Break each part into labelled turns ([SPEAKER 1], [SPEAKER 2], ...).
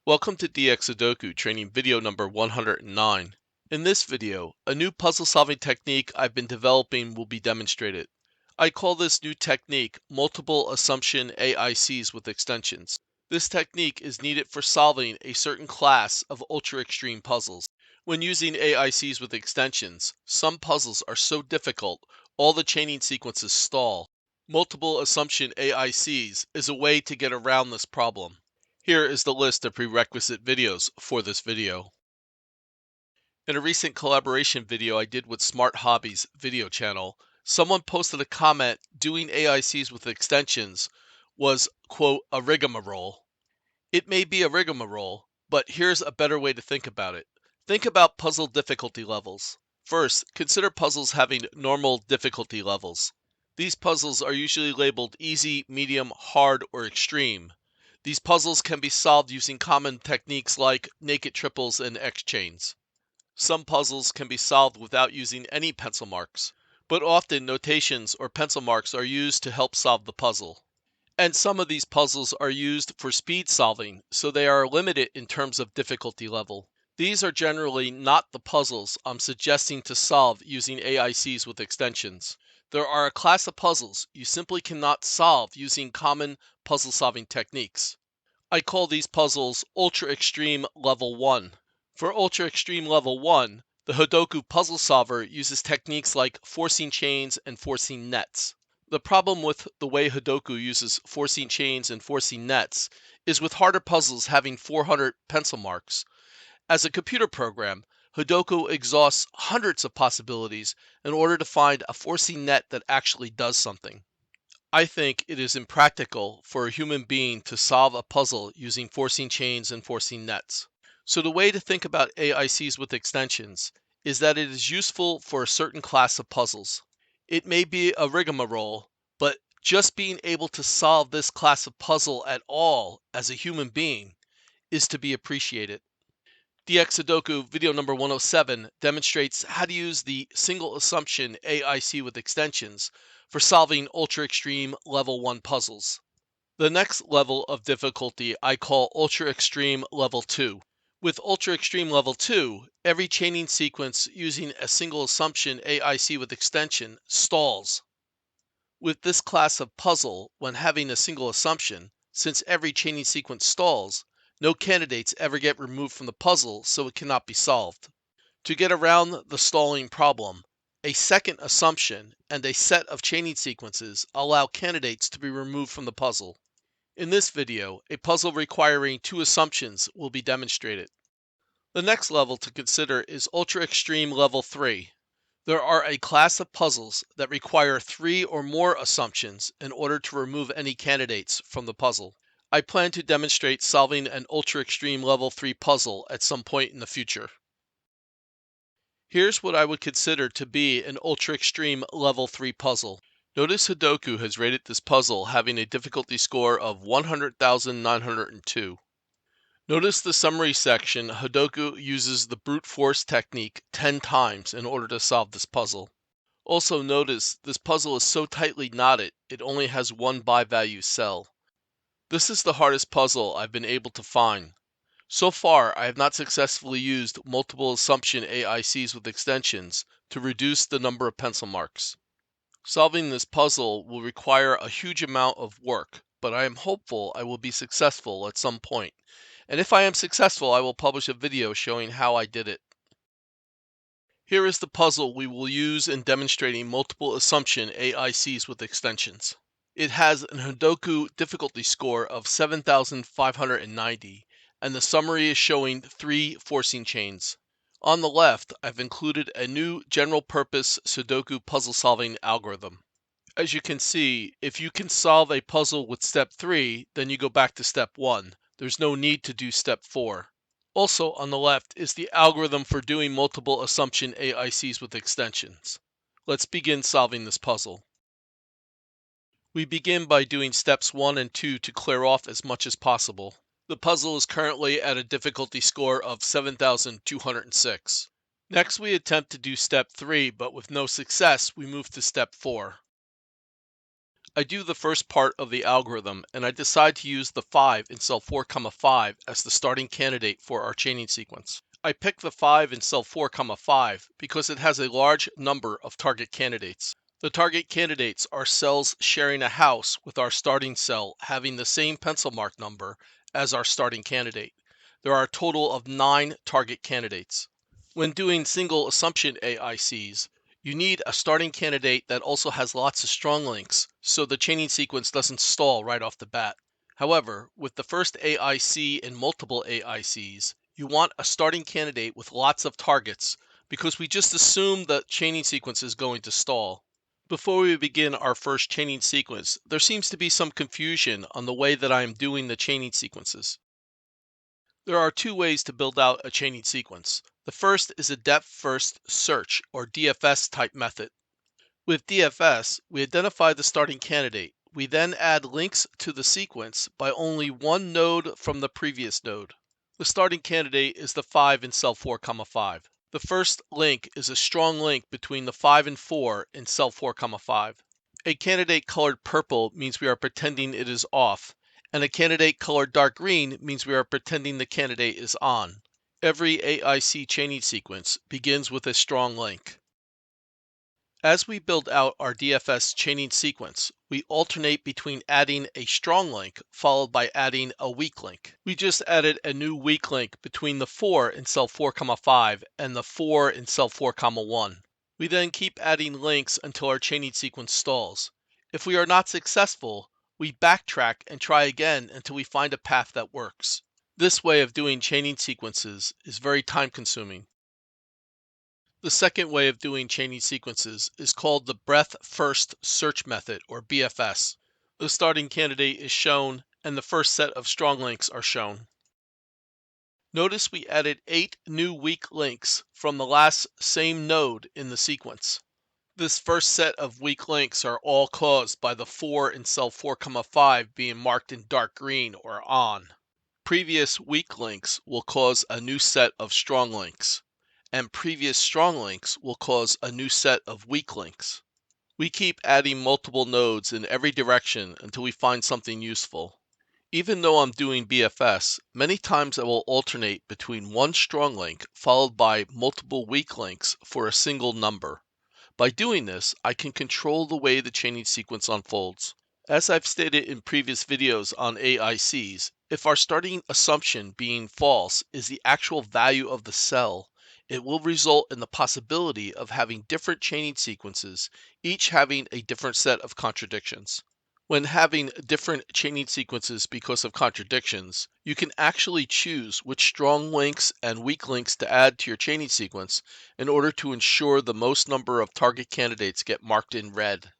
[SPEAKER 1] Welcome to dxSudoku training video number 109. In this video, a new puzzle solving technique I've been developing will be demonstrated. I call this new technique Multiple Assumption AICs with extensions. This technique is needed for solving a certain class of ultra-extreme puzzles. When using AICs with extensions, some puzzles are so difficult all the chaining sequences stall. Multiple Assumption AICs is a way to get around this problem. Here is the list of prerequisite videos for this video. In a recent collaboration video I did with Smart Hobbies video channel, someone posted a comment doing AICs with extensions was, quote, a rigmarole. It may be a rigmarole, but here's a better way to think about it. Think about puzzle difficulty levels. First, consider puzzles having normal difficulty levels. These puzzles are usually labeled easy, medium, hard, or extreme. These puzzles can be solved using common techniques like naked triples and X-chains. Some puzzles can be solved without using any pencil marks, but often notations or pencil marks are used to help solve the puzzle. And some of these puzzles are used for speed solving, so they are limited in terms of difficulty level. These are generally not the puzzles I'm suggesting to solve using AICs with extensions. There are a class of puzzles you simply cannot solve using common puzzle solving techniques. I call these puzzles Ultra Extreme Level 1. For Ultra Extreme Level 1, the Sudoku puzzle solver uses techniques like forcing chains and forcing nets. The problem with the way Sudoku uses forcing chains and forcing nets is with harder puzzles having 400 pencil marks. As a computer program, Sudoku exhausts hundreds of possibilities in order to find a forcing net that actually does something. I think it is impractical for a human being to solve a puzzle using forcing chains and forcing nets. So the way to think about AICs with extensions is that it is useful for a certain class of puzzles. It may be a rigmarole, but just being able to solve this class of puzzle at all as a human being is to be appreciated. dxSudoku video number 107 demonstrates how to use the single assumption AIC with extensions for solving ultra extreme level 1 puzzles. The next level of difficulty I call ultra extreme level 2. With ultra extreme level 2, every chaining sequence using a single assumption AIC with extension stalls. With this class of puzzle, when having a single assumption, since every chaining sequence stalls, no candidates ever get removed from the puzzle, so it cannot be solved. To get around the stalling problem, a second assumption and a set of chaining sequences allow candidates to be removed from the puzzle. In this video, a puzzle requiring two assumptions will be demonstrated. The next level to consider is Ultra Extreme Level 3. There are a class of puzzles that require 3 or more assumptions in order to remove any candidates from the puzzle. I plan to demonstrate solving an Ultra Extreme Level 3 puzzle at some point in the future. Here's what I would consider to be an Ultra Extreme Level 3 puzzle. Notice Sudoku has rated this puzzle having a difficulty score of 100,902. Notice the summary section. Sudoku uses the brute force technique 10 times in order to solve this puzzle. Also notice this puzzle is so tightly knotted it only has one by-value cell. This is the hardest puzzle I've been able to find. So far, I have not successfully used multiple assumption AICs with extensions to reduce the number of pencil marks. Solving this puzzle will require a huge amount of work, but I am hopeful I will be successful at some point. And if I am successful, I will publish a video showing how I did it. Here is the puzzle we will use in demonstrating multiple assumption AICs with extensions. It has an Sudoku difficulty score of 7,590, and the summary is showing 3 forcing chains. On the left, I've included a new general-purpose Sudoku puzzle-solving algorithm. As you can see, if you can solve a puzzle with step 3, then you go back to step 1. There's no need to do step 4. Also on the left is the algorithm for doing multiple assumption AICs with extensions. Let's begin solving this puzzle. We begin by doing steps 1 and 2 to clear off as much as possible. The puzzle is currently at a difficulty score of 7,206. Next, we attempt to do step 3, but with no success, we move to step 4. I do the first part of the algorithm and I decide to use the 5 in cell 4, 5 as the starting candidate for our chaining sequence. I pick the 5 in cell 4, 5 because it has a large number of target candidates. The target candidates are cells sharing a house with our starting cell having the same pencil mark number as our starting candidate. There are a total of 9 target candidates. When doing single assumption AICs, you need a starting candidate that also has lots of strong links so the chaining sequence doesn't stall right off the bat. However, with the first AIC and multiple AICs, you want a starting candidate with lots of targets because we just assume the chaining sequence is going to stall. Before we begin our first chaining sequence, there seems to be some confusion on the way that I am doing the chaining sequences. There are two ways to build out a chaining sequence. The first is a depth first search or DFS type method. With DFS, we identify the starting candidate. We then add links to the sequence by only one node from the previous node. The starting candidate is the 5 in cell 4, 5. The first link is a strong link between the 5 and 4 in cell 4, 5. A candidate colored purple means we are pretending it is off, and a candidate colored dark green means we are pretending the candidate is on. Every AIC chaining sequence begins with a strong link. As we build out our DFS chaining sequence, we alternate between adding a strong link followed by adding a weak link. We just added a new weak link between the 4 in cell 4, 5 and the 4 in cell 4, 1. We then keep adding links until our chaining sequence stalls. If we are not successful, we backtrack and try again until we find a path that works. This way of doing chaining sequences is very time consuming. The second way of doing chaining sequences is called the breadth first search method, or BFS. The starting candidate is shown and the first set of strong links are shown. Notice we added 8 new weak links from the last same node in the sequence. This first set of weak links are all caused by the 4 in cell 4, 5 being marked in dark green or on. Previous weak links will cause a new set of strong links, and previous strong links will cause a new set of weak links. We keep adding multiple nodes in every direction until we find something useful. Even though I'm doing BFS, many times I will alternate between one strong link followed by multiple weak links for a single number. By doing this, I can control the way the chaining sequence unfolds. As I've stated in previous videos on AICs, if our starting assumption being false is the actual value of the cell, it will result in the possibility of having different chaining sequences, each having a different set of contradictions. When having different chaining sequences because of contradictions, you can actually choose which strong links and weak links to add to your chaining sequence in order to ensure the most number of target candidates get marked in red.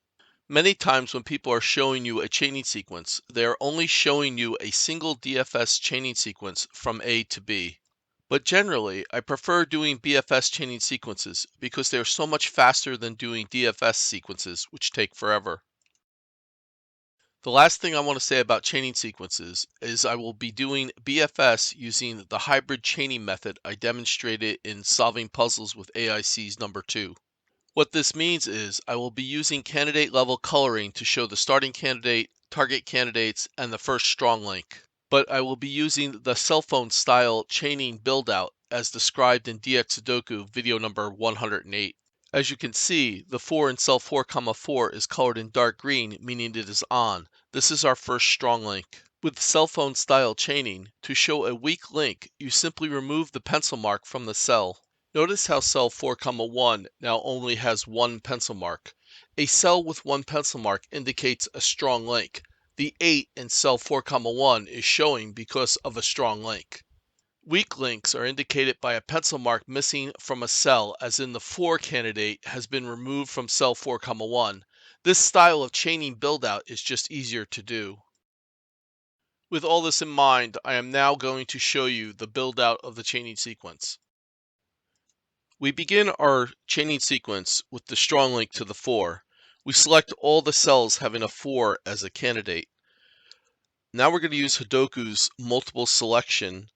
[SPEAKER 1] Many times when people are showing you a chaining sequence, they are only showing you a single DFS chaining sequence from A to B. But generally, I prefer doing BFS chaining sequences because they are so much faster than doing DFS sequences, which take forever. The last thing I want to say about chaining sequences is I will be doing BFS using the hybrid chaining method I demonstrated in solving puzzles with AICs number 2. What this means is I will be using candidate level coloring to show the starting candidate, target candidates, and the first strong link. But I will be using the cell phone style chaining build out as described in dxSudoku video number 108. As you can see, the 4 in cell 4, 4 is colored in dark green, meaning it is on. This is our first strong link. With cell phone style chaining, to show a weak link, you simply remove the pencil mark from the cell. Notice how cell 4, 1 now only has one pencil mark. A cell with one pencil mark indicates a strong link. The 8 in cell 4, 1 is showing because of a strong link. Weak links are indicated by a pencil mark missing from a cell, as in the 4 candidate has been removed from cell 4, 1. This style of chaining build-out is just easier to do. With all this in mind, I am now going to show you the build-out of the chaining sequence. We begin our chaining sequence with the strong link to the 4. We select all the cells having a 4 as a candidate. Now we're going to use Sudoku's multiple selection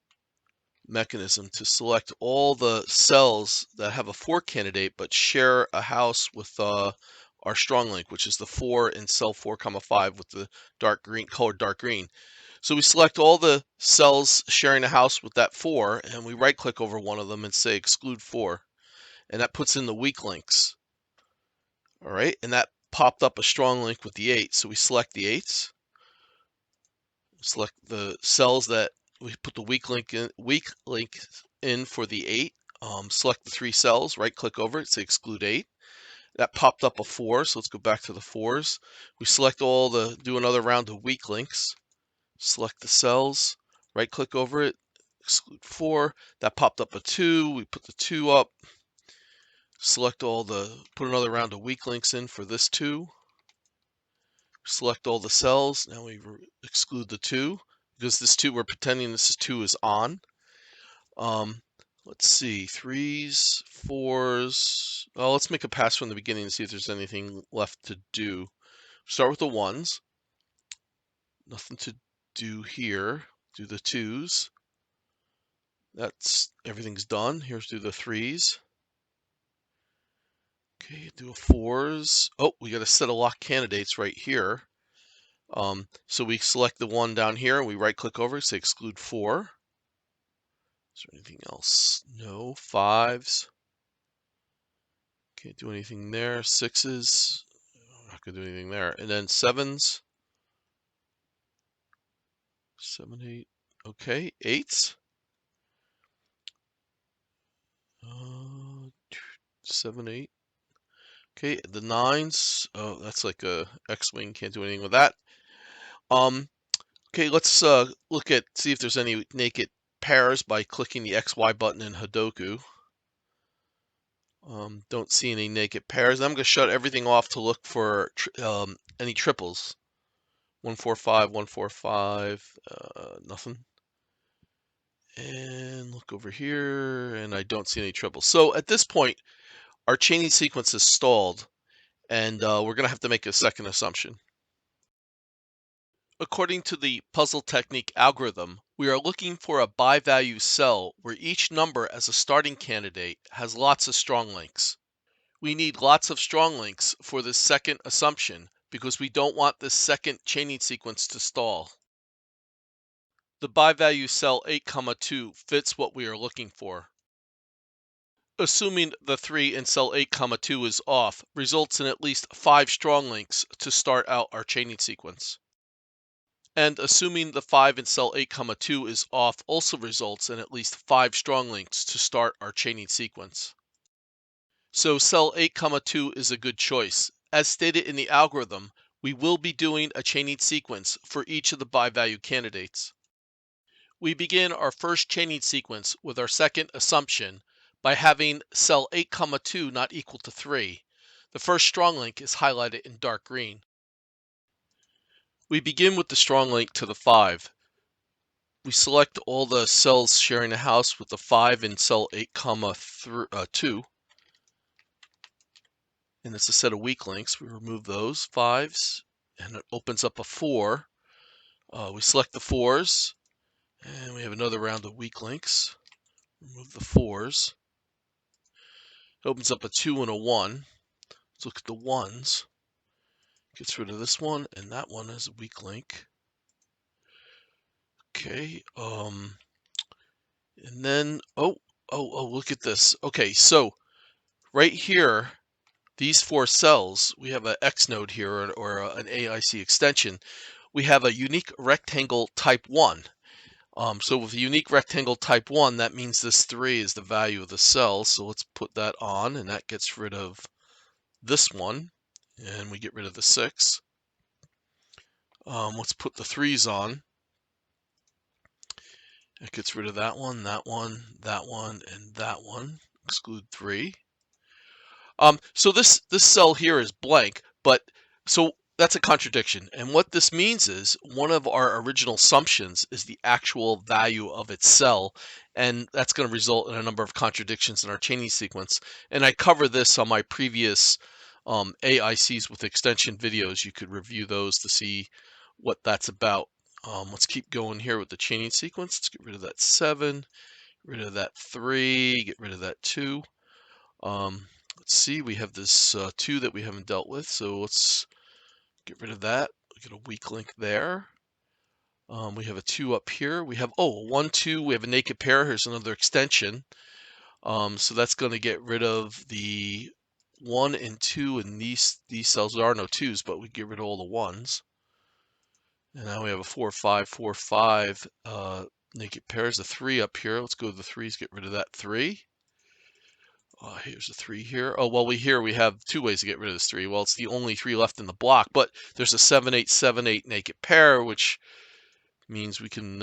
[SPEAKER 1] mechanism to select all the cells that have a 4 candidate but share a house with our strong link, which is the 4 in cell 4, comma 5 with the dark green, colored dark green. So we select all the cells sharing a house with that 4, and we right click over one of them and say exclude 4. And that puts in the weak links. All right, and that popped up a strong link with the 8. So we select the 8s, select the cells that we put the weak link in for the 8. Select the 3 cells, right click over it, say exclude 8. That popped up a 4, so let's go back to the 4s. We select do another round of weak links. Select the cells, right click over it, exclude 4. That popped up a 2. We put the 2 up. Put another round of weak links in for this 2. Select all the cells. Now we exclude the 2 because this 2, we're pretending this 2 is on. Let's see, 3s, 4s. Oh, let's make a pass from the beginning and see if there's anything left to do. Start with the 1s. Nothing to do here. Do the 2s. Everything's done. Here's do the 3s. Okay, do a 4s. Oh, we got a set of lock candidates right here. So we select the one down here and we right click over it, say exclude 4. Is there anything else? No. 5s. Can't do anything there. 6s. I'm not going to do anything there. And then 7s. 7, 8. Okay. 8s. 7, 8. Okay. The 9s. Oh, that's like a X-wing. Can't do anything with that. Okay. Let's see if there's any naked pairs by clicking the XY button in Sudoku. Don't see any naked pairs. I'm going to shut everything off to look for any triples. 1, 4, 5, 1, 4, 5, nothing. And look over here, and I don't see any triples. So at this point, our chaining sequence is stalled, and we're going to have to make a second assumption. According to the puzzle technique algorithm, we are looking for a bi-value cell where each number as a starting candidate has lots of strong links. We need lots of strong links for this second assumption because we don't want this second chaining sequence to stall. The bi-value cell 8, 2 fits what we are looking for. Assuming the 3 in cell 8, 2 is off results in at least 5 strong links to start out our chaining sequence. And assuming the 5 in cell 8, 2 is off also results in at least 5 strong links to start our chaining sequence. So cell 8, 2 is a good choice. As stated in the algorithm, we will be doing a chaining sequence for each of the bi-value candidates. We begin our first chaining sequence with our second assumption by having cell 8, 2 not equal to 3. The first strong link is highlighted in dark green. We begin with the strong link to the 5. We select all the cells sharing a house with the 5 in cell 8, 2. And it's a set of weak links. We remove those 5s, and it opens up a 4. We select the 4s, and we have another round of weak links. Remove the 4s. It opens up a 2 and a 1. Let's look at the 1s. Gets rid of this one, and that one is a weak link. Okay, and then, look at this. Okay, so right here, these 4 cells, we have an X node here or an AIC extension. We have a unique rectangle type 1. So with a unique rectangle type 1, that means this 3 is the value of the cell. So let's put that on, and that gets rid of this one, and we get rid of the 6. Let's put the 3s on. It gets rid of that one, that one, that one, and that one. Exclude 3. So this cell here is blank, but so that's a contradiction. And what this means is one of our original assumptions is the actual value of its cell, and that's going to result in a number of contradictions in our chaining sequence. And I cover this on my previous AICs with extension videos. You could review those to see what that's about. Let's keep going here with the chaining sequence. Let's get rid of that 7, get rid of that 3, get rid of that 2. Let's see, we have this 2 that we haven't dealt with, so let's get rid of that. Get a weak link there. We have a 2 up here. We have, 1, 2. We have a naked pair. Here's another extension. So that's going to get rid of the 1 and 2 in these cells. There are no 2s, but we get rid of all the 1s. And now we have a 4, 5, 4, 5 naked pairs. A 3 up here. Let's go to the 3s. Get rid of that 3. Here's a 3 here. Oh, well, we have 2 ways to get rid of this 3. Well, it's the only 3 left in the block, but there's a 7, 8, 7, 8 naked pair, which means we can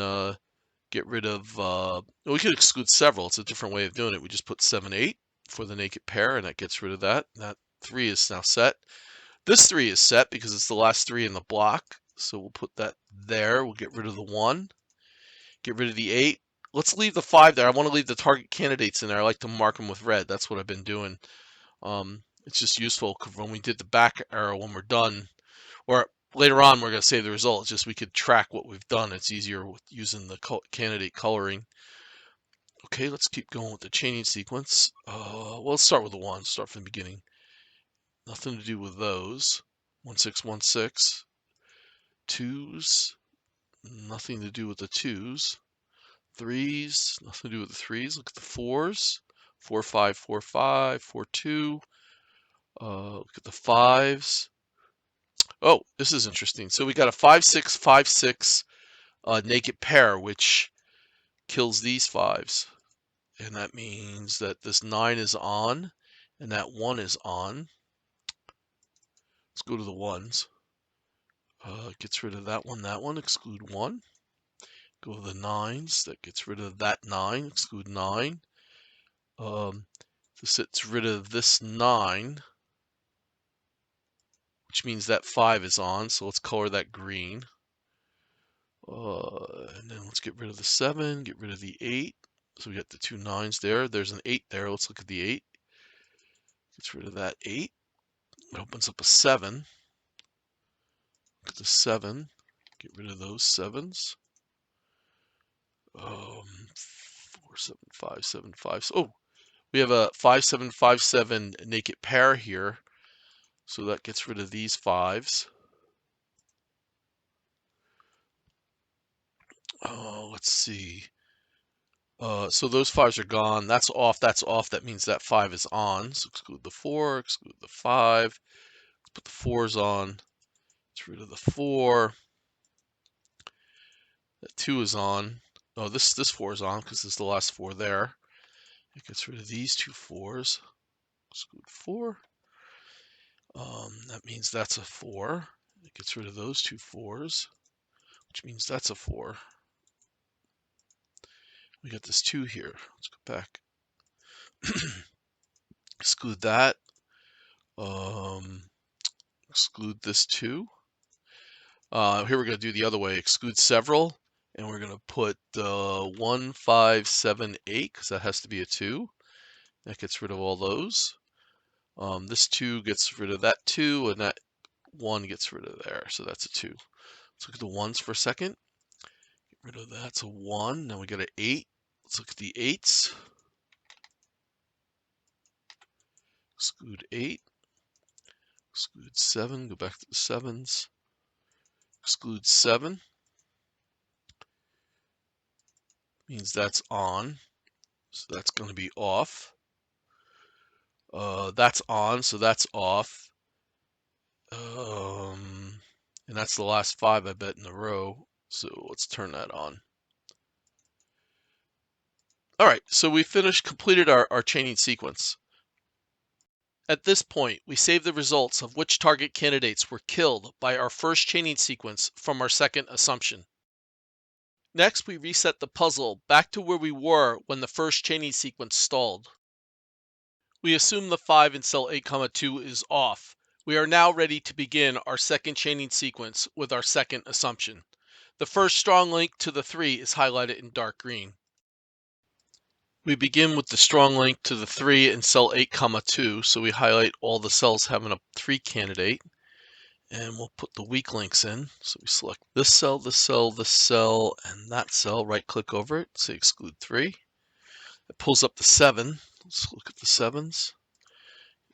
[SPEAKER 1] get rid of, we could exclude several. It's a different way of doing it. We just put 7, 8 for the naked pair, and that gets rid of that. That 3 is now set. This 3 is set because it's the last 3 in the block, so we'll put that there. We'll get rid of the 1, get rid of the 8. Let's leave the 5 there. I want to leave the target candidates in there. I like to mark them with red. That's what I've been doing. It's just useful because when we did the back arrow, when we're done, or later on, we're going to save the result. It's just we could track what we've done. It's easier with using the candidate coloring. Okay, let's keep going with the chaining sequence. Well, let's start with the 1. Start from the beginning. Nothing to do with those. 1, 6, 1, 6. 2s. Nothing to do with the 2s. 3s. Nothing to do with the 3s. Look at the 4s. 4, 5, 4, 5. 4, 2. Look at the 5s. Oh, this is interesting. So we got a 5, 6, 5, 6 naked pair, which kills these 5s. And that means that this 9 is on, and that 1 is on. Let's go to the 1s. Gets rid of that 1, exclude 1. Go to the 9s, that gets rid of that 9, exclude 9. This gets rid of this 9, which means that 5 is on, so let's color that green. And then let's get rid of the 7, get rid of the 8. So we got the 2 9s there. There's an 8 there. Let's look at the 8. Gets rid of that 8. It opens up a 7. Look at the 7. Get rid of those 7s. 4, 7, 5, 7, 5. Oh, we have a 5, 7, 5, 7 naked pair here. So that gets rid of these 5s. Let's see. So those 5s are gone. That's off. That's off. That means that 5 is on. So exclude the 4, exclude the 5. Let's put the 4s on. Get rid of the 4. That 2 is on. Oh, this 4 is on because this is the last 4 there. It gets rid of these 2 4s. Exclude 4. That means that's a 4. It gets rid of those 2 4s, which means that's a 4. We got this 2 here. Let's go back. Exclude that. Exclude this 2. Here we're going to do the other way. Exclude several, and we're going to put 1, 5, 7, 8, because that has to be a 2. That gets rid of all those. This 2 gets rid of that 2, and that 1 gets rid of there, so that's a 2. Let's look at the 1s for a second. Get rid of that. That's a 1. Now we got an 8. Let's look at the 8s. Exclude 8. Exclude 7. Go back to the 7s. Exclude 7. Means that's on. So that's going to be off. That's on, so that's off. And that's the last 5, I bet, in a row. So let's turn that on. All right, so we completed our chaining sequence. At this point, we save the results of which target candidates were killed by our first chaining sequence from our second assumption. Next, we reset the puzzle back to where we were when the first chaining sequence stalled. We assume the 5 in cell 8, 2 is off. We are now ready to begin our second chaining sequence with our second assumption. The first strong link to the 3 is highlighted in dark green. We begin with the strong link to the 3 in cell 8, 2, so we highlight all the cells having a 3 candidate, and we'll put the weak links in. So we select this cell, this cell, this cell, and that cell, right-click over it, say exclude 3. It pulls up the 7. Let's look at the 7s.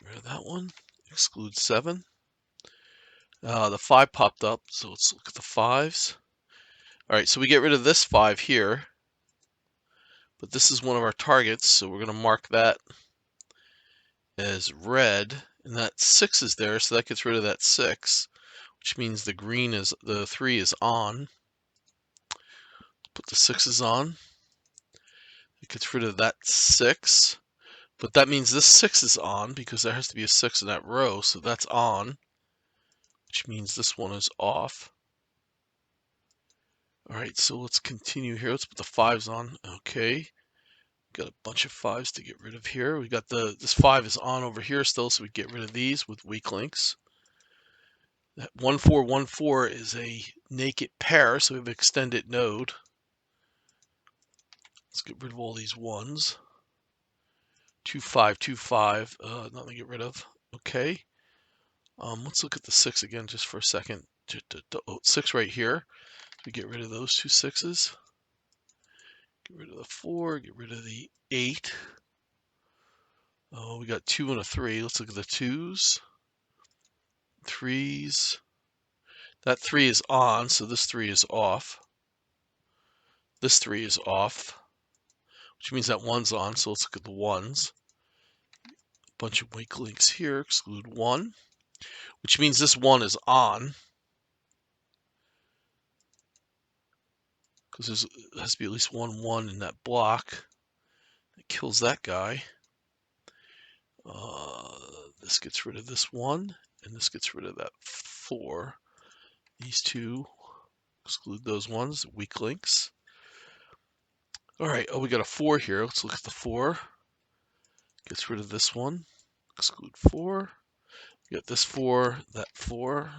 [SPEAKER 1] Get rid of that one. Exclude 7. The 5 popped up, so let's look at the 5s. All right, so we get rid of this 5 here, but this is one of our targets, so we're going to mark that as red, and that 6 is there, so that gets rid of that 6, which means the 3 is on. Put the 6s on. It gets rid of that 6, but that means this 6 is on because there has to be a 6 in that row, so that's on, which means this one is off. All right, so let's continue here. Let's put the 5s on. Okay, got a bunch of 5s to get rid of here. We got this 5 is on over here still, so we get rid of these with weak links. That 1 4 1 4 is a naked pair, so we have an extended node. Let's get rid of all these 1s. 2 5 2 5, nothing to get rid of. Okay. Let's look at the 6 again just for a second. 6 right here. We get rid of those 2 6s. Get rid of the 4. Get rid of the 8. Oh, we got 2 and a 3. Let's look at the 2s. 3s. That 3 is on, so this 3 is off. This 3 is off, which means that 1's on, so let's look at the 1s. A bunch of weak links here. Exclude 1, which means this 1 is on, because there has to be at least 1 1 in that block. It kills that guy. This gets rid of this 1, and this gets rid of that 4. These 2, exclude those ones, weak links. All right, we got a 4 here. Let's look at the 4. Gets rid of this one, exclude 4. We got this 4, that 4,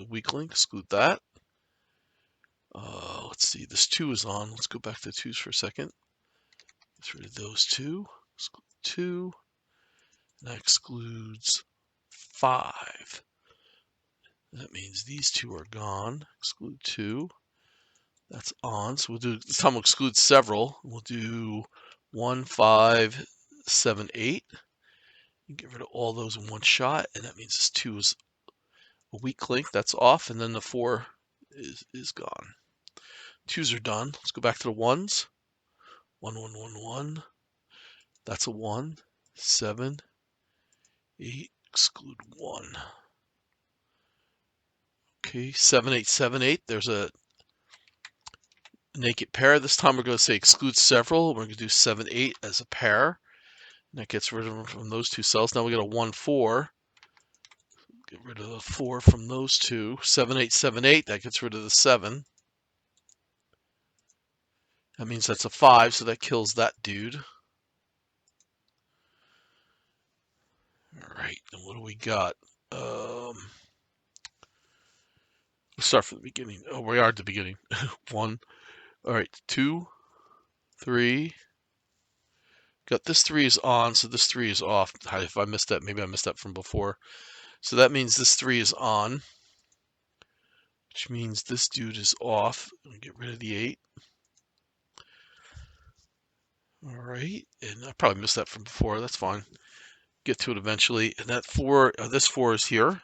[SPEAKER 1] weak link, exclude that. Let's see, this 2 is on. Let's go back to 2s for a second. Get rid of those 2, exclude 2. That excludes 5. That means these 2 are gone. Exclude 2. That's on. So we'll do, this time we'll exclude several. We'll do 1, 5, 7, 8. Get rid of all those in one shot, and that means this 2 is a weak link. That's off, and then the 4 is gone. 2s are done. Let's go back to the 1s. 1, 1, 1, 1. That's a 1. 7, 8. Exclude 1. Okay, 7, 8, 7, 8. There's a naked pair. This time we're going to say exclude several. We're going to do 7, 8 as a pair. And that gets rid of them from those 2 cells. Now we got a 1, 4. Get rid of the 4 from those 2. 7, 8, 7, 8. That gets rid of the 7. That means that's a 5, so that kills that dude. All right, and what do we got? Let's start from the beginning. Oh, we are at the beginning. 1. All right, 2, 3. Got this 3 is on, so this 3 is off. If I missed that, maybe I missed that from before. So that means this 3 is on, which means this dude is off. Get rid of the 8. All right, and I probably missed that from before. That's fine. Get to it eventually. And that 4, this 4 is here.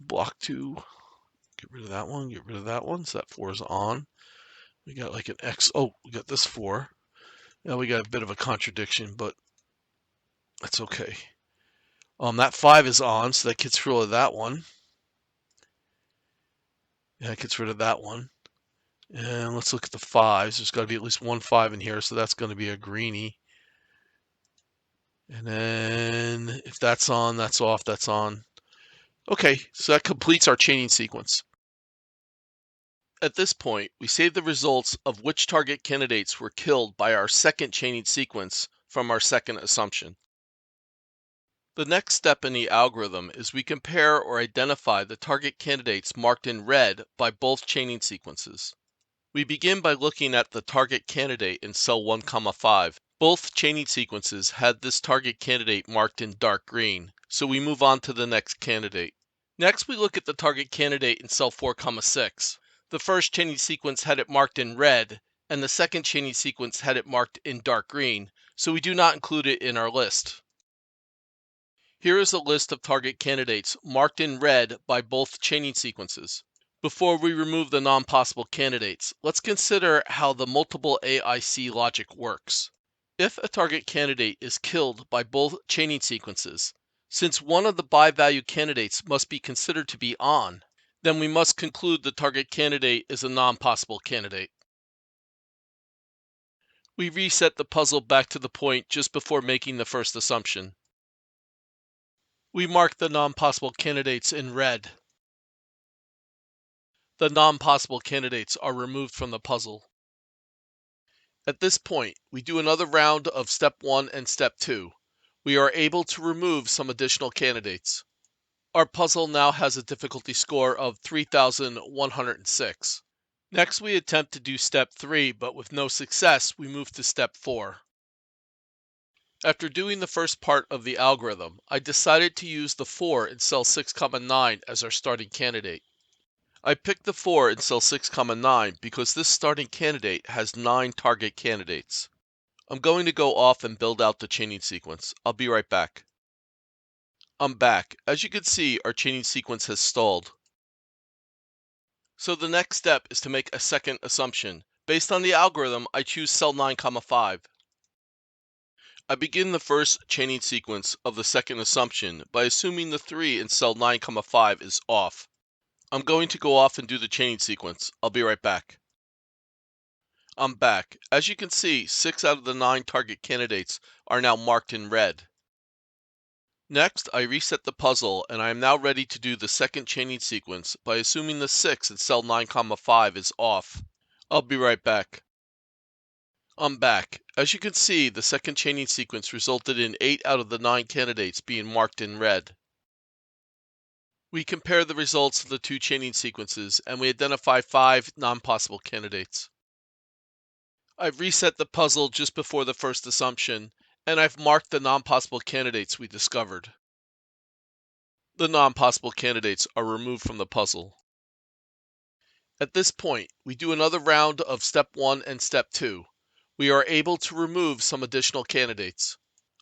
[SPEAKER 1] Block 2. Get rid of that one. Get rid of that one. So that 4 is on. We got like an X. Oh, we got this 4. Now we got a bit of a contradiction, but that's okay. That 5 is on, so that gets rid of that one. Yeah, that gets rid of that one. And let's look at the 5s. There's got to be at least 1 5 in here, so that's going to be a greenie. And then if that's on, that's off, that's on. Okay, so that completes our chaining sequence. At this point, we save the results of which target candidates were killed by our second chaining sequence from our second assumption. The next step in the algorithm is we compare or identify the target candidates marked in red by both chaining sequences. We begin by looking at the target candidate in cell 1, 5. Both chaining sequences had this target candidate marked in dark green, so we move on to the next candidate. Next, we look at the target candidate in cell 4, 6. The first chaining sequence had it marked in red, and the second chaining sequence had it marked in dark green, so we do not include it in our list. Here is a list of target candidates marked in red by both chaining sequences. Before we remove the non-possible candidates, let's consider how the multiple AIC logic works. If a target candidate is killed by both chaining sequences, since one of the bi-value candidates must be considered to be on, then we must conclude the target candidate is a non-possible candidate. We reset the puzzle back to the point just before making the first assumption. We mark the non-possible candidates in red. The non-possible candidates are removed from the puzzle. At this point, we do another round of step 1 and step 2. We are able to remove some additional candidates. Our puzzle now has a difficulty score of 3,106. Next, we attempt to do step 3, but with no success, we move to step 4. After doing the first part of the algorithm, I decided to use the 4 in cell 6,9 as our starting candidate. I picked the 4 in cell 6,9 because this starting candidate has 9 target candidates. I'm going to go off and build out the chaining sequence. I'll be right back. I'm back. As you can see, our chaining sequence has stalled. So the next step is to make a second assumption. Based on the algorithm, I choose cell 9,5. I begin the first chaining sequence of the second assumption by assuming the 3 in cell 9,5 is off. I'm going to go off and do the chaining sequence. I'll be right back. I'm back. As you can see, 6 out of the 9 target candidates are now marked in red. Next, I reset the puzzle and I am now ready to do the second chaining sequence by assuming the 6 in cell 9,5 is off. I'll be right back. I'm back. As you can see, the second chaining sequence resulted in 8 out of the 9 candidates being marked in red. We compare the results of the 2 chaining sequences and we identify 5 non-possible candidates. I've reset the puzzle just before the first assumption, and I've marked the non-possible candidates we discovered. The non-possible candidates are removed from the puzzle. At this point, we do another round of step 1 and step 2. We are able to remove some additional candidates.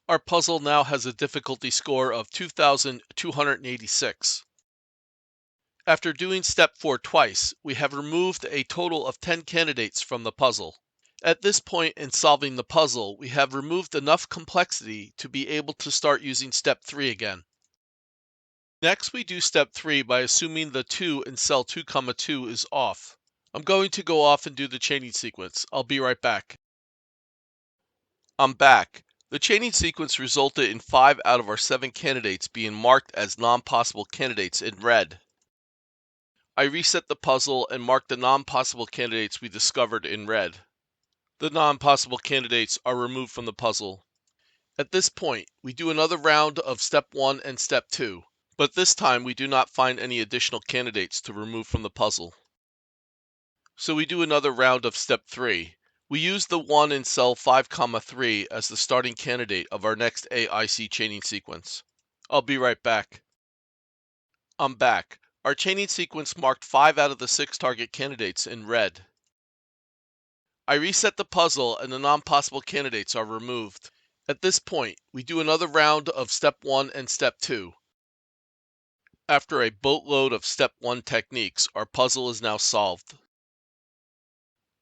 [SPEAKER 1] Our puzzle now has a difficulty score of 2,286. After doing step 4 twice, we have removed a total of 10 candidates from the puzzle. At this point in solving the puzzle, we have removed enough complexity to be able to start using step 3 again. Next, we do step 3 by assuming the 2 in cell 2,2 is off. I'm going to go off and do the chaining sequence. I'll be right back. I'm back. The chaining sequence resulted in 5 out of our 7 candidates being marked as non-possible candidates in red. I reset the puzzle and marked the non-possible candidates we discovered in red. The non-possible candidates are removed from the puzzle. At this point, we do another round of step 1 and step 2, but this time we do not find any additional candidates to remove from the puzzle. So we do another round of step 3. We use the 1 in cell 5,3 as the starting candidate of our next AIC chaining sequence. I'll be right back. I'm back. Our chaining sequence marked 5 out of the 6 target candidates in red. I reset the puzzle and the non-possible candidates are removed. At this point, we do another round of step 1 and step 2. After a boatload of step 1 techniques, our puzzle is now solved.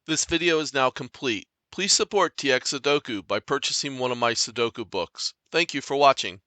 [SPEAKER 1] This video is now complete. Please support dxSudoku by purchasing one of my Sudoku books. Thank you for watching.